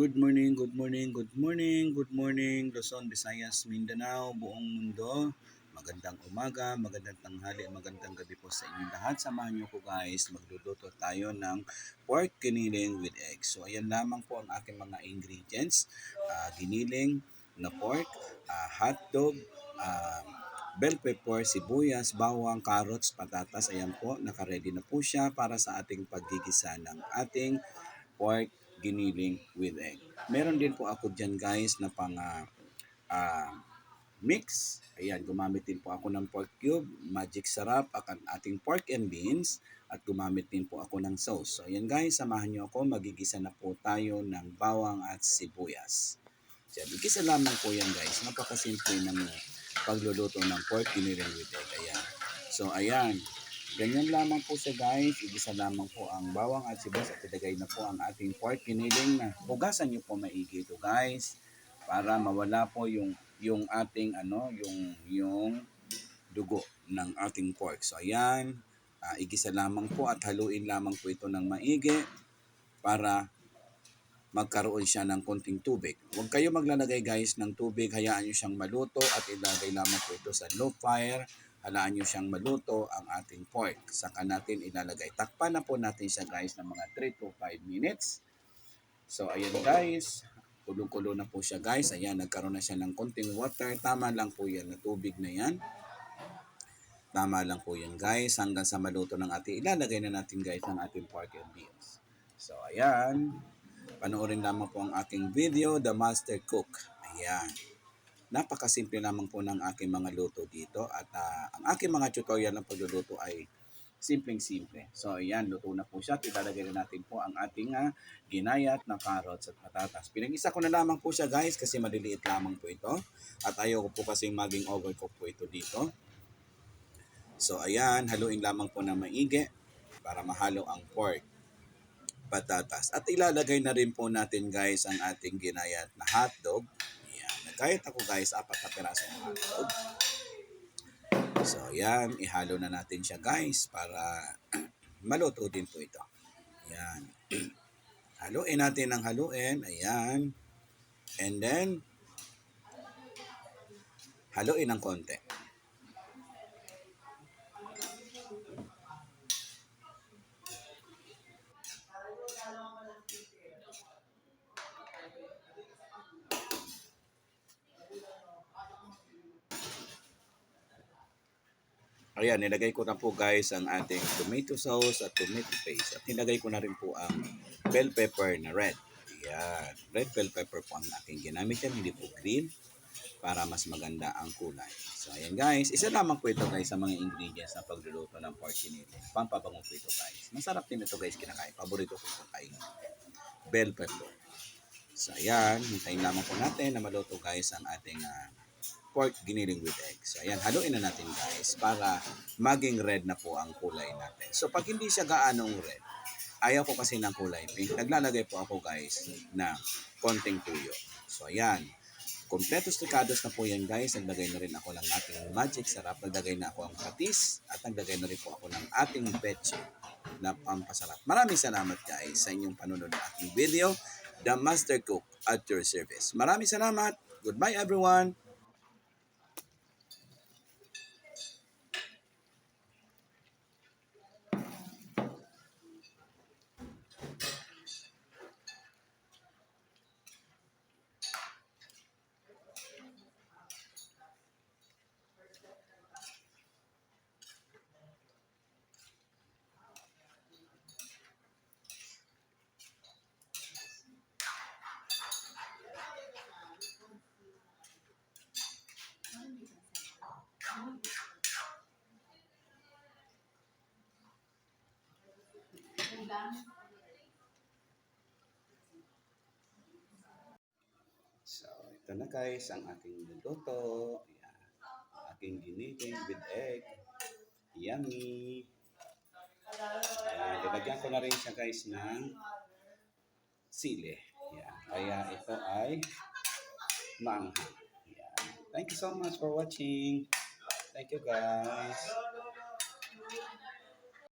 Good morning, good morning, good morning, good morning, Luzon, Visayas, Mindanao, buong mundo. Magandang umaga, magandang tanghali, magandang gabi po sa inyong lahat. Samahan niyo ko guys, magluluto tayo ng pork giniling with egg. So ayan lamang po ang aking mga ingredients. Giniling na pork, hotdog, bell pepper, sibuyas, bawang, carrots, patatas. Ayan po, nakaready na po siya para sa ating paggigisa ng ating pork giniling with egg. Meron din po ako dyan guys na pang mix. Ayan, gumamit din po ako ng pork cube, magic sarap, ang ating pork and beans, at gumamit din po ako ng sauce. So ayan guys, samahan nyo ako, magigisa na po tayo ng bawang at sibuyas. So, igisa lamang po yan guys, napakasimple ng pagluluto ng pork giniling with egg. Ayan. So ayan, ganyan lamang po siya guys. Igisa lamang po ang bawang at sibuyas at ilagay na po ang ating pork giniling na hugasan niyo po maigi ito guys para mawala po yung ating yung dugo ng ating pork. So ayan, igisa lamang po at haluin lamang po ito ng maigi para magkaroon siya ng konting tubig. Huwag kayo maglalagay guys ng tubig, hayaan nyo siyang maluto at ilagay lamang po ito sa low fire. Halaan nyo siyang maluto ang ating pork. Saka natin ilalagay. Takpan na po natin siya guys ng mga 3 to 5 minutes. So ayan guys, kulong-kulo na po siya guys. Ayan, nagkaroon na siya ng konting water. Tama lang po yan na tubig na yan. Tama lang po yan guys. Hanggang sa maluto ng ating, ilalagay na natin guys ang ating pork and beans. So ayan, panoorin lamang po ang aking video, The Master Cook. Ayan. Napakasimple lamang po ng aking mga luto dito at ang aking mga tutorial ng pagluluto ay simpleng-simple. So ayan, luto na po siya. Ilalagay na natin po ang ating ginayat na carrots at patatas. Pinag-isa ko na lamang po siya guys kasi maliliit lamang po ito. At ayoko po kasing maging overcook po ito dito. So ayan, haluin lamang po na maigi para mahalo ang pork, patatas. At ilalagay na rin po natin guys ang ating ginayat na hotdog. Ayan. Nagkayat ako guys, 4 na piraso ng hotdog. So ayan, ihalo na natin siya guys para maluto din po ito. Ayan. Haluin natin ng haluin. Ayan. And then, haluin ng konti. Ayan, nilagay ko na po guys ang ating tomato sauce at tomato paste. At nilagay ko na rin po ang bell pepper na red. Ayan, red bell pepper po ang aking ginamit yan, hindi po green, para mas maganda ang kulay. So ayan guys, isa lamang po ito guys sa mga ingredients na pagluluto ng pork giniling. Pampabango po ito guys. Masarap din ito guys kinakain. Paborito ko ito kain. Bell pepper. So ayan, hintayin lamang po natin na maluto guys ang ating pork giniling with egg. So ayan, haluin na natin guys para maging red na po ang kulay natin. So pag hindi siya gaanong red, ayaw ko kasi ng kulay pink, naglalagay po ako guys na konting tuyo. So ayan, kompletos trikados na po yan guys. Naglagay na rin ako ng ating magic sarap. Naglagay na ako ang patis at naglagay na rin po ako ng ating peche na pampasarap. Maraming salamat guys sa inyong panunod ng aking video. The Master Cook at your service. Maraming salamat. Goodbye everyone. So, ito na guys, ang ating niluto. Ayan. Aking giniling with egg. Yummy! Ayan, nilagyan ko na rin siya guys ng sili. Ayan. Kaya ito ay maanghang. Ayan. Thank you so much for watching. Thank you guys.